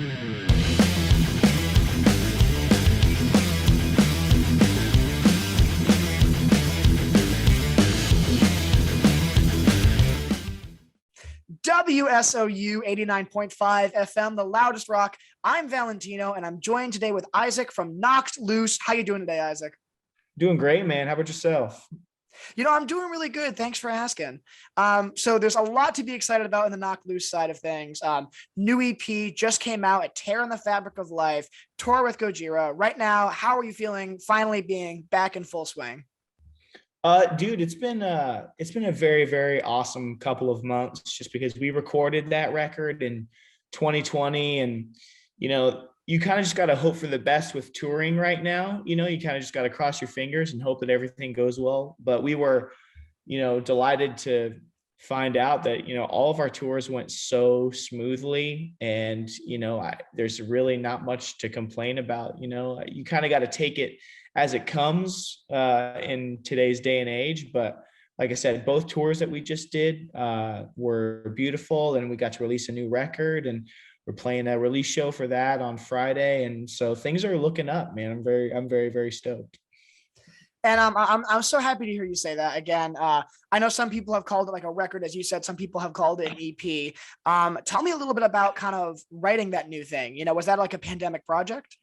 WSOU 89.5 FM, the loudest rock. I'm Valentino, and I'm joined today with Isaac from Knocked Loose. How you doing today, Isaac? Doing great, man. How about yourself? I'm doing really good. Thanks for asking. So there's a lot to be excited about in the Knocked Loose side of things. New EP just came out, A Tear in the Fabric of Life, tour with Gojira. Right now, how are you feeling finally being back in full swing? Dude, it's been a very, very awesome couple of months just because we recorded that record in 2020, and you kind of just got to hope for the best with touring right now. You kind of just got to cross your fingers and hope that everything goes well. But we were, delighted to find out that, all of our tours went so smoothly, and, there's really not much to complain about. You kind of got to take it as it comes in today's day and age. But like I said, both tours that we just did were beautiful, and we got to release a new record, and we're playing a release show for that on Friday. And so things are looking up, man. I'm very, very stoked. And I'm so happy to hear you say that again. I know some people have called it like a record, as you said. Some people have called it an EP. Tell me a little bit about kind of writing that new thing. Was that like a pandemic project?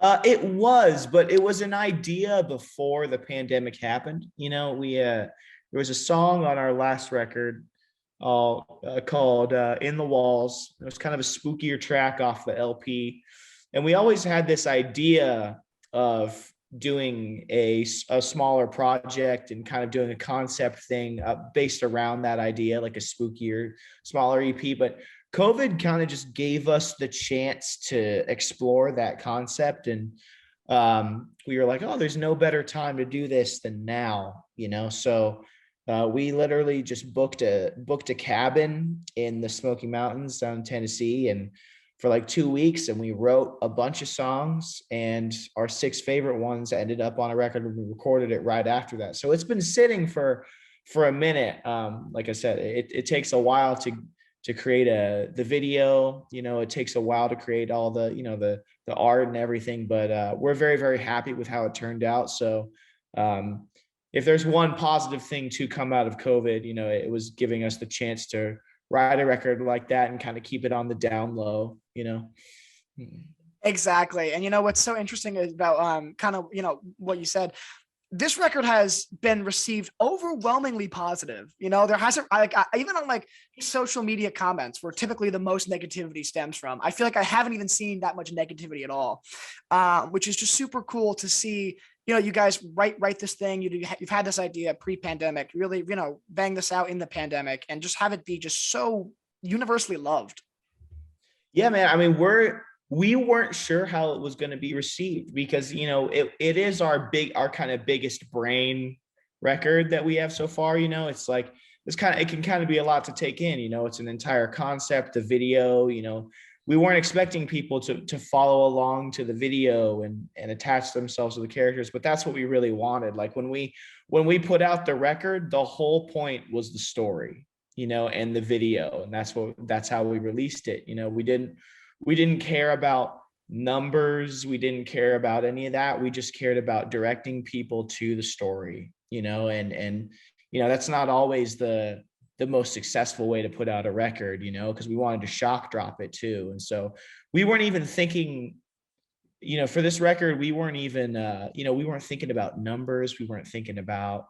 It was, but it was an idea before the pandemic happened. There was a song on our last record called In the Walls. It was kind of a spookier track off the LP. And we always had this idea of doing a smaller project and kind of doing a concept thing based around that idea, like a spookier, smaller EP. But COVID kind of just gave us the chance to explore that concept. And we were like, oh, there's no better time to do this than now, So we literally just booked a cabin in the Smoky Mountains down in Tennessee, and for like 2 weeks, and we wrote a bunch of songs, and our 6 favorite ones ended up on a record, and we recorded it right after that. So it's been sitting for a minute. Like I said, it takes a while to create the video. It takes a while to create all the art and everything, but we're very, very happy with how it turned out. So if there's one positive thing to come out of COVID, it was giving us the chance to write a record like that and kind of keep it on the down low. Exactly. And what's so interesting about kind of what you said, this record has been received overwhelmingly positive. There hasn't, even on like social media comments, where typically the most negativity stems from, I feel like I haven't even seen that much negativity at all, which is just super cool to see. You guys write this thing. You've had this idea pre-pandemic, really, bang this out in the pandemic, and just have it be just so universally loved. Yeah, man. I mean, we weren't sure how it was going to be received because, it is our kind of biggest brain record that we have so far. It's like, it can kind of be a lot to take in. It's an entire concept, the video. We weren't expecting people to follow along to the video and attach themselves to the characters, but that's what we really wanted. Like when we put out the record, the whole point was the story, and the video, and that's how we released it. We didn't care about numbers. We didn't care about any of that. We just cared about directing people to the story, and that's not always the most successful way to put out a record, because we wanted to shock drop it too. And so we weren't even thinking, for this record, we weren't even, we weren't thinking about numbers. We weren't thinking about,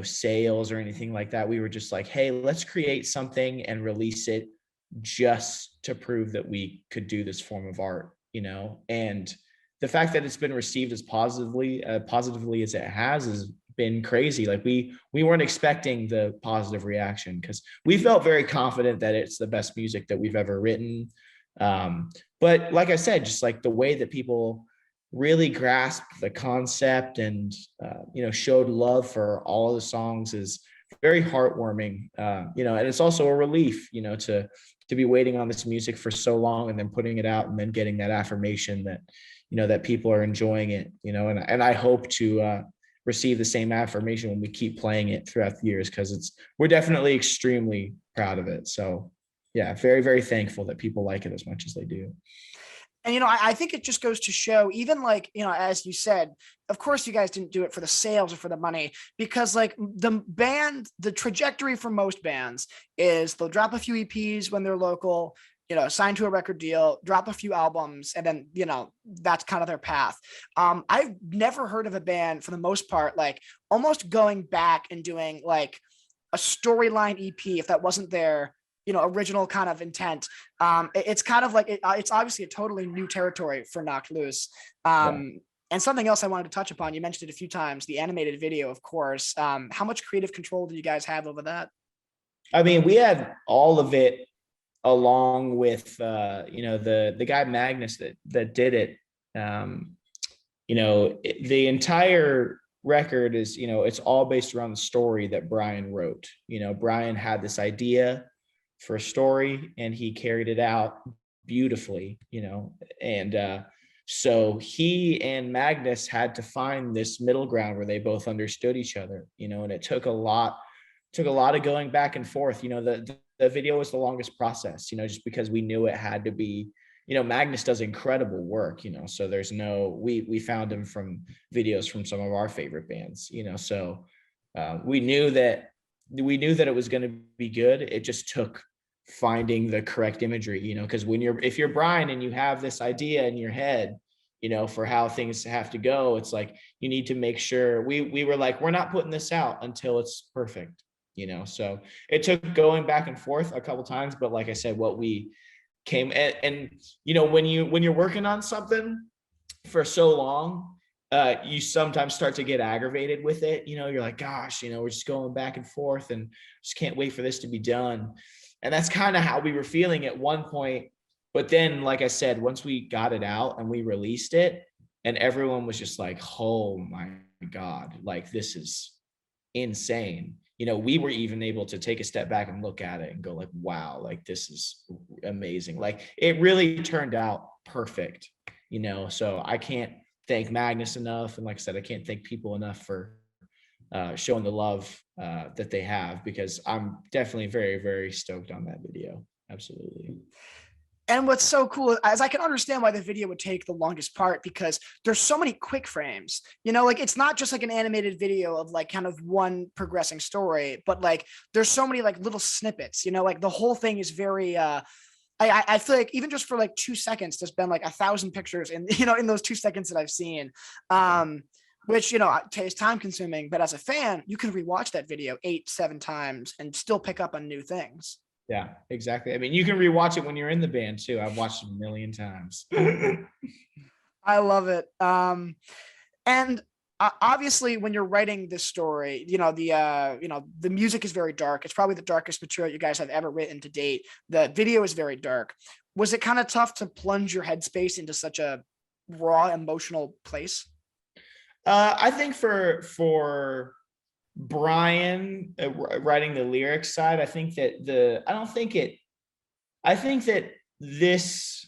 sales or anything like that. We were just like, hey, let's create something and release it just to prove that we could do this form of art, and the fact that it's been received as positively as it has been crazy. Like we weren't expecting the positive reaction because we felt very confident that it's the best music that we've ever written. But like I said, just like the way that people really grasped the concept and showed love for all of the songs is very heartwarming. And it's also a relief, to be waiting on this music for so long and then putting it out and then getting that affirmation that that people are enjoying it, and I hope to receive the same affirmation when we keep playing it throughout the years, because we're definitely extremely proud of it. So yeah, very, very thankful that people like it as much as they do. And, I think it just goes to show, even like, as you said, of course, you guys didn't do it for the sales or for the money, because like the trajectory for most bands is they'll drop a few EPs when they're local, sign to a record deal, drop a few albums, and then, that's kind of their path. I've never heard of a band for the most part, like almost going back and doing like a storyline EP if that wasn't their original kind of intent. It's kind of like it's obviously a totally new territory for Knocked Loose. Yeah. And something else I wanted to touch upon, you mentioned it a few times, the animated video, of course. How much creative control do you guys have over that? I mean, we had all of it along with the guy Magnus that did it. The entire record is, it's all based around the story that Brian wrote. Brian had this idea for a story and he carried it out beautifully, and so he and Magnus had to find this middle ground where they both understood each other, and it took a lot of going back and forth. The video was the longest process, just because we knew it had to be, Magnus does incredible work, so there's we found him from videos from some of our favorite bands, so we knew that it was going to be good. It just took finding the correct imagery, because if you're Brian and you have this idea in your head, for how things have to go, it's like, you need to make sure we were like, we're not putting this out until it's perfect, so it took going back and forth a couple times. But like I said, what we came and when you're working on something for so long, you sometimes start to get aggravated with it. You're like, gosh, we're just going back and forth and just can't wait for this to be done. And that's kind of how we were feeling at one point. But then, like I said, once we got it out and we released it, and everyone was just like, oh my God, like, this is insane. We were even able to take a step back and look at it and go like, wow, like, this is amazing. Like, it really turned out perfect, so I can't thank Magnus enough. And like I said, I can't thank people enough for showing the love that they have, because I'm definitely very, very stoked on that video. Absolutely. And what's so cool is I can understand why the video would take the longest part, because there's so many quick frames, like it's not just like an animated video of like kind of one progressing story, but like there's so many like little snippets, like the whole thing is very, I feel like even just for like 2 seconds, there's been like 1,000 pictures in, in those 2 seconds that I've seen, which, is time consuming, but as a fan, you can rewatch that video 8-7 times and still pick up on new things. Yeah, exactly. I mean, you can rewatch it when you're in the band too. I've watched it a million times. I love it. And obviously, when you're writing this story, the music is very dark. It's probably the darkest material you guys have ever written to date. The video is very dark. Was it kind of tough to plunge your headspace into such a raw emotional place? I think for Brian writing the lyrics side, I think that this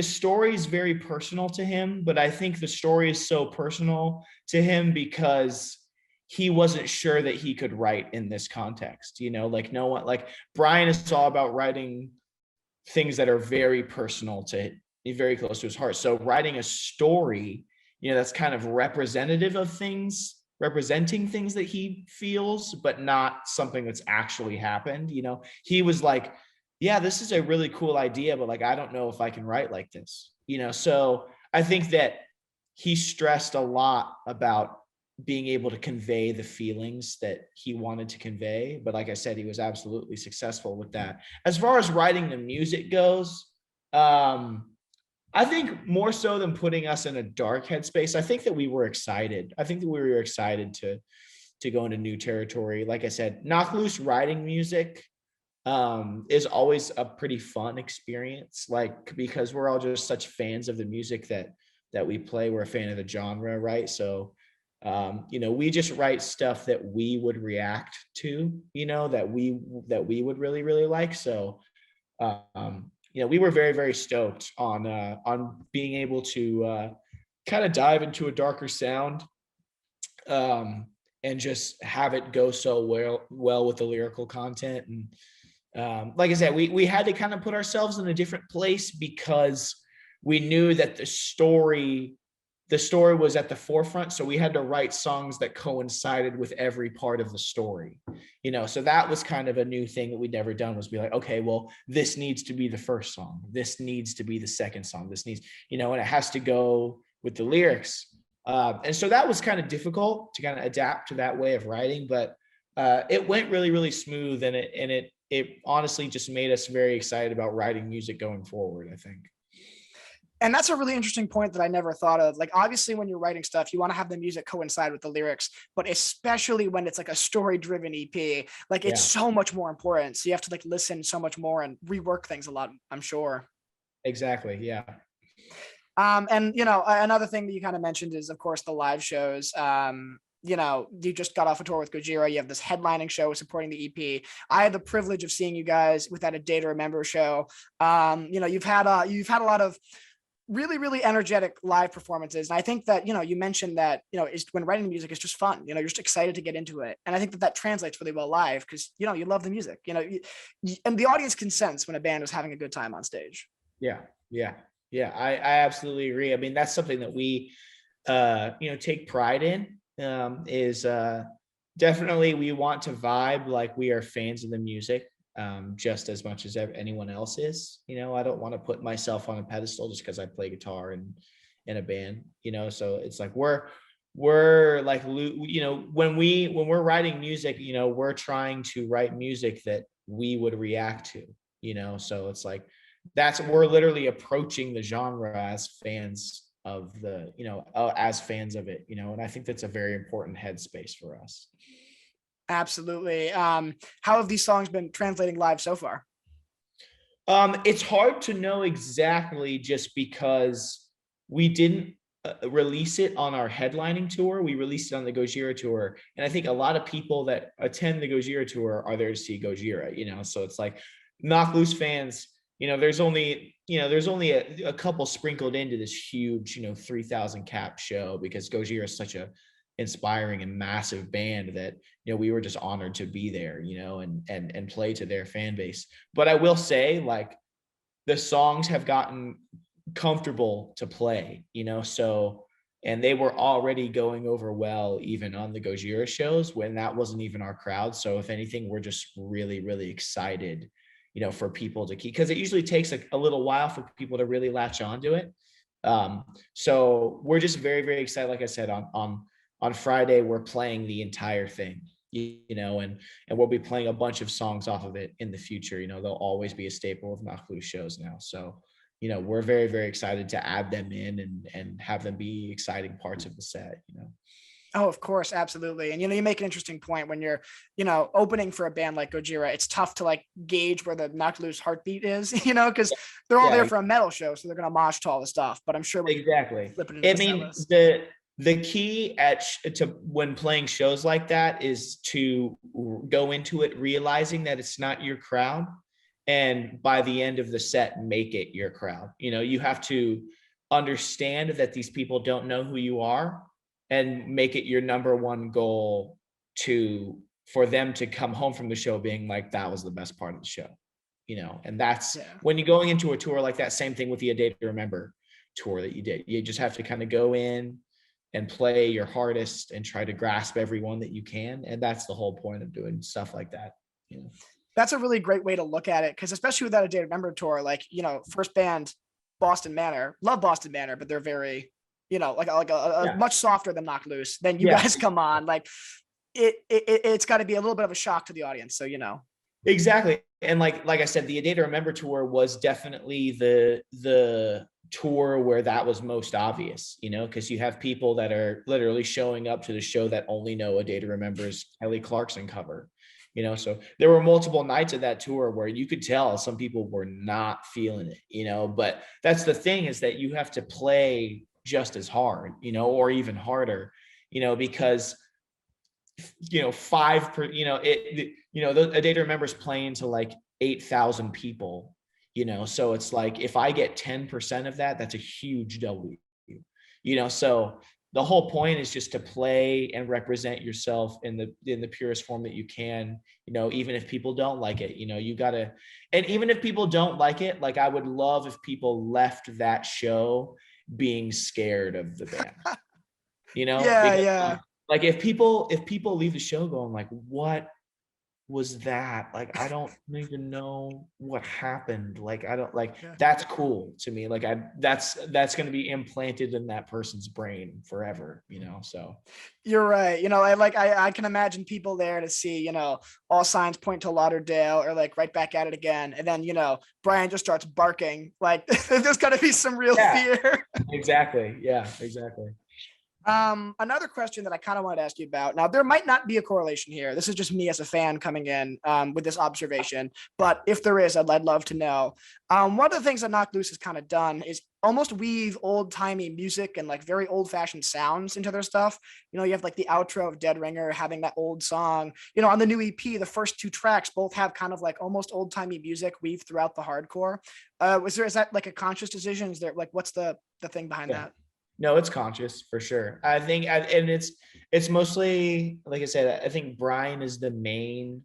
story is very personal to him, but I think the story is so personal to him because he wasn't sure that he could write in this context, like no one, like Brian is all about writing things that are very personal to, very close to his heart. So writing a story, that's kind of representative of things, representing things that he feels, but not something that's actually happened. He was like, yeah, this is a really cool idea, but like, I don't know if I can write like this, so I think that he stressed a lot about being able to convey the feelings that he wanted to convey. But like I said, he was absolutely successful with that. As far as writing the music goes, I think more so than putting us in a dark headspace, I think that we were excited. I think that we were excited to go into new territory. Like I said, Knocked Loose writing music is always a pretty fun experience, like, because we're all just such fans of the music that we play. We're a fan of the genre, right? So we just write stuff that we would react to, that we would really, really like. So we were very, very stoked on being able to kind of dive into a darker sound, and just have it go so well with the lyrical content. And Like I said, we had to kind of put ourselves in a different place because we knew that the story was at the forefront. So we had to write songs that coincided with every part of the story, so that was kind of a new thing that we'd never done, was be like, okay, well, this needs to be the first song. This needs to be the second song. This needs, and it has to go with the lyrics. And so that was kind of difficult to kind of adapt to that way of writing, but it went really, really smooth. And it honestly just made us very excited about writing music going forward, I think. And that's a really interesting point that I never thought of. Like, obviously, when you're writing stuff, you want to have the music coincide with the lyrics, but especially when it's like a story-driven EP, like it's so much more important. So you have to like listen so much more and rework things a lot, I'm sure. Exactly. Yeah. And another thing that you kind of mentioned is, of course, the live shows. You just got off a tour with Gojira. You have this headlining show supporting the EP. I had the privilege of seeing you guys with that A Day to Remember show. You've had a lot of really, really energetic live performances. And I think that, you mentioned that, when writing music, it's just fun, you're just excited to get into it. And I think that translates really well live because, you love the music, and the audience can sense when a band is having a good time on stage. Yeah. Yeah. Yeah. I absolutely agree. I mean, that's something that we, take pride in, is definitely we want to vibe like we are fans of the music. Just as much as anyone else is. I don't want to put myself on a pedestal just because I play guitar in a band, so it's like we're like, when we're writing music, we're trying to write music that we would react to, so it's like, we're literally approaching the genre as fans of as fans of it, and I think that's a very important headspace for us. Absolutely. How have these songs been translating live so far? It's hard to know exactly, just because we didn't release it on our headlining tour. We released it on the Gojira tour. And I think a lot of people that attend the Gojira tour are there to see Gojira, so it's like Knocked Loose fans, there's only a couple sprinkled into this huge, 3,000 cap show, because Gojira is such a inspiring and massive band that we were just honored to be there, and play to their fan base. But I will say, like, the songs have gotten comfortable to play, so, and they were already going over well even on the Gojira shows when that wasn't even our crowd. So if anything, we're just really, really excited, for people to keep, because it usually takes a little while for people to really latch onto it. So we're just very, very excited. Like I said, on Friday, we're playing the entire thing, and we'll be playing a bunch of songs off of it in the future. They'll always be a staple of Knocked Loose shows now. So, we're very, very excited to add them in and have them be exciting parts of the set, Oh, of course. Absolutely. And, you make an interesting point when you're, opening for a band like Gojira. It's tough to like gauge where the Knocked Loose heartbeat is, because they're all there for a metal show. So they're going to mosh to all the stuff. But I'm sure exactly. I mean, the key to when playing shows like that is to go into it realizing that it's not your crowd, and by the end of the set, make it your crowd. You have to understand that these people don't know who you are, and make it your number one goal for them to come home from the show being like, that was the best part of the show, and that's when you're going into a tour like that. Same thing with the A Day to Remember tour that you did. You just have to kind of go in and play your hardest and try to grasp everyone that you can. And that's the whole point of doing stuff like that. That's a really great way to look at it. Cause especially with that A Day to Remember tour, like, first band, Boston Manor, love Boston Manor, but they're very, much softer than Knocked Loose. Then you guys come on, like it's got to be a little bit of a shock to the audience. So, Exactly. And like I said, the A Day to Remember tour was definitely the tour where that was most obvious, because you have people that are literally showing up to the show that only know A Day to Remember's Kelly Clarkson cover, so there were multiple nights of that tour where you could tell some people were not feeling it, but that's the thing, is that you have to play just as hard, or even harder, because A Day to Remember is playing to like 8,000 people, so it's like, if I get 10% of that, that's a huge W, so the whole point is just to play and represent yourself in the purest form that you can, even if people don't like it, you gotta, and even if people don't like it, like I would love if people left that show being scared of the band, Yeah, because yeah. like if people leave the show going like, what was that? Like, I don't even know what happened. Like, I don't like, Yeah. that's cool to me. Like that's going to be implanted in that person's brain forever, so. You're right. I can imagine people there to see, all signs point to Lauderdale or like right back at it again. And then, Brian just starts barking. Like there's gotta be some real Yeah, fear. exactly. Yeah, exactly. Another question that I kind of wanted to ask you about. Now, there might not be a correlation here. This is just me as a fan coming in with this observation. But if there is, I'd love to know. One of the things that Knocked Loose has kind of done is almost weave old timey music and like very old fashioned sounds into their stuff. You have like the outro of Dead Ringer having that old song. On the new EP, the first 2 tracks both have kind of like almost old timey music weaved throughout the hardcore. Is that like a conscious decision? Is there like what's the thing behind Yeah. that? No, it's conscious for sure. I think, and it's mostly, like I said, I think Brian's the main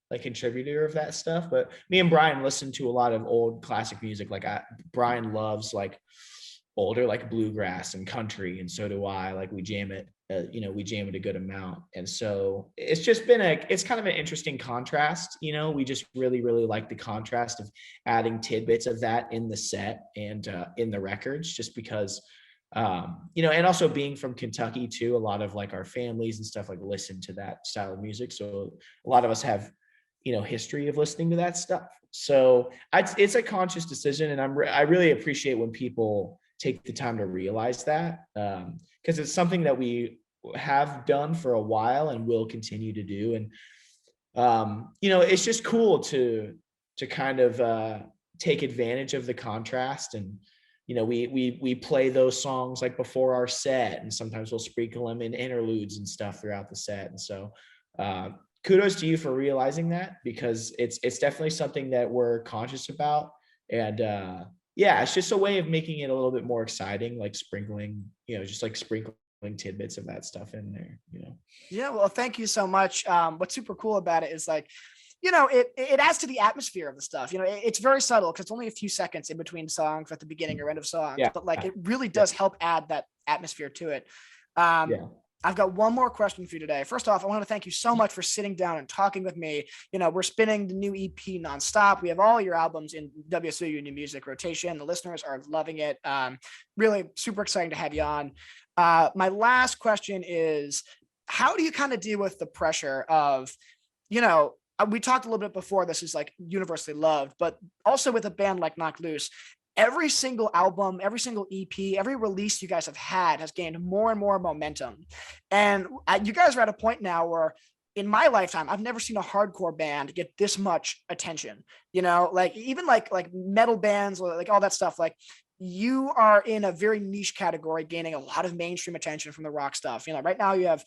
like contributor of that stuff. But me and Brian listen to a lot of old classic music. Like Brian loves like older like bluegrass and country, and so do I. Like we jam it, we jam it a good amount, and so it's kind of an interesting contrast. We just really really like the contrast of adding tidbits of that in the set and in the records, just because. And also being from Kentucky too, a lot of like our families and stuff like listen to that style of music. So a lot of us have, history of listening to that stuff. So it's a conscious decision, and I really appreciate when people take the time to realize that, because it's something that we have done for a while and will continue to do. And it's just cool to kind of take advantage of the contrast. And we play those songs like before our set, and sometimes we'll sprinkle them in interludes and stuff throughout the set. And so kudos to you for realizing that, because it's definitely something that we're conscious about. And yeah, it's just a way of making it a little bit more exciting, like sprinkling tidbits of that stuff in there. Yeah, well, thank you so much. What's super cool about it is like, it adds to the atmosphere of the stuff. It's very subtle because it's only a few seconds in between songs at the beginning or end of songs, Yeah, but like it really does help add that atmosphere to it. yeah. I've got one more question for you today. First off, I want to thank you so much for sitting down and talking with me. We're spinning the new EP nonstop. We have all your albums in WSOU New Music rotation. The listeners are loving it. Really super exciting to have you on. My last question is, how do you kind of deal with the pressure of, we talked a little bit before, this is like universally loved, but also with a band like Knocked Loose, every single album, every single EP, every release you guys have had has gained more and more momentum. And you guys are at a point now where in my lifetime, I've never seen a hardcore band get this much attention, like even like metal bands, like all that stuff. Like you are in a very niche category, gaining a lot of mainstream attention from the rock stuff. Right now you have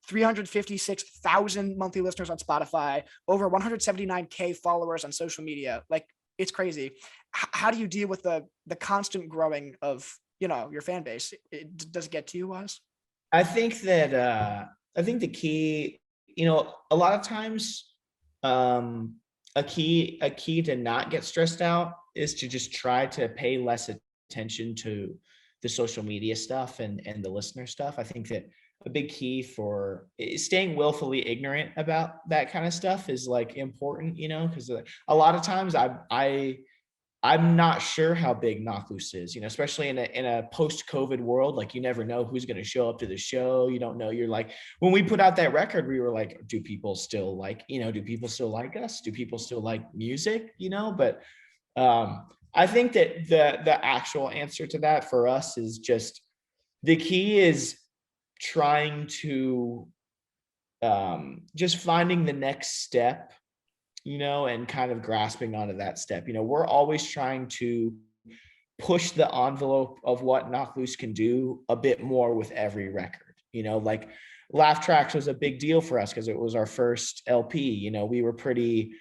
356,000 monthly listeners on Spotify, over 179K followers on social media. Like it's crazy. How do you deal with the constant growing of, your fan base? Does it get to you, Wes? I think the key, a lot of times, a key to not get stressed out is to just try to pay less attention to the social media stuff and the listener stuff. I think that a big key for staying willfully ignorant about that kind of stuff is like important, because a lot of times I'm not sure how big Knocked Loose is, especially in a post-COVID world. Like you never know who's going to show up to the show. You don't know. You're like, when we put out that record, we were like, do people still like, do people still like us? Do people still like music? But I think that the actual answer to that for us is just, the key is trying to just finding the next step, and kind of grasping onto that step. We're always trying to push the envelope of what Knocked Loose can do a bit more with every record. Like Laugh Tracks was a big deal for us because it was our first LP. We were pretty,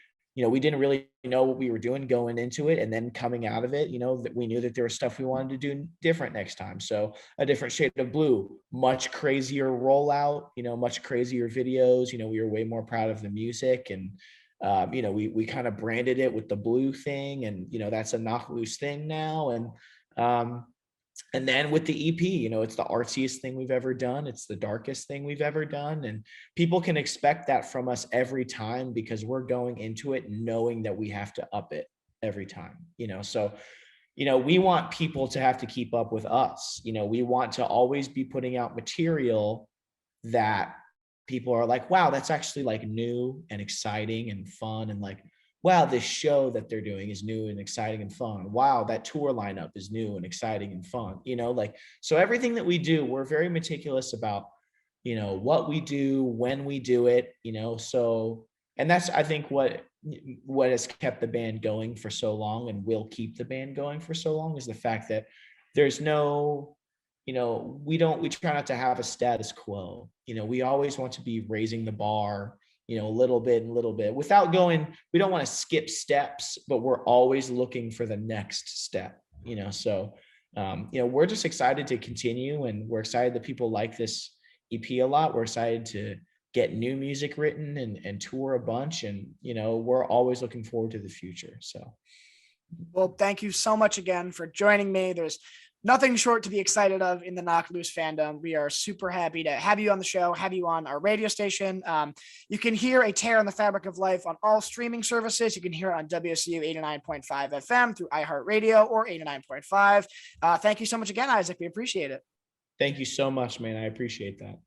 we didn't really know what we were doing going into it, and then coming out of it, that we knew that there was stuff we wanted to do different next time. So a different shade of blue, much crazier rollout, much crazier videos. We were way more proud of the music, and we kind of branded it with the blue thing, and that's a knock loose thing now. And then with the EP, it's the artsiest thing we've ever done. It's the darkest thing we've ever done. And people can expect that from us every time, because we're going into it knowing that we have to up it every time, so, we want people to have to keep up with us. We want to always be putting out material that people are like, wow, that's actually like new and exciting and fun. And like, wow, this show that they're doing is new and exciting and fun. Wow, that tour lineup is new and exciting and fun. So everything that we do, we're very meticulous about, what we do, when we do it, so, and that's, I think, what has kept the band going for so long and will keep the band going for so long, is the fact that there's no, we try not to have a status quo. We always want to be raising the bar, a little bit without going, we don't want to skip steps, but we're always looking for the next step, so, we're just excited to continue, and we're excited that people like this EP a lot. We're excited to get new music written and tour a bunch, and, we're always looking forward to the future. So. Well, thank you so much again for joining me. There's nothing short to be excited of in the Knock Loose fandom. We are super happy to have you on the show, have you on our radio station. You can hear A Tear in the Fabric of Life on all streaming services. You can hear it on WSOU 89.5 FM through iHeartRadio or 89.5. Thank you so much again, Isaac. We appreciate it. Thank you so much, man. I appreciate that.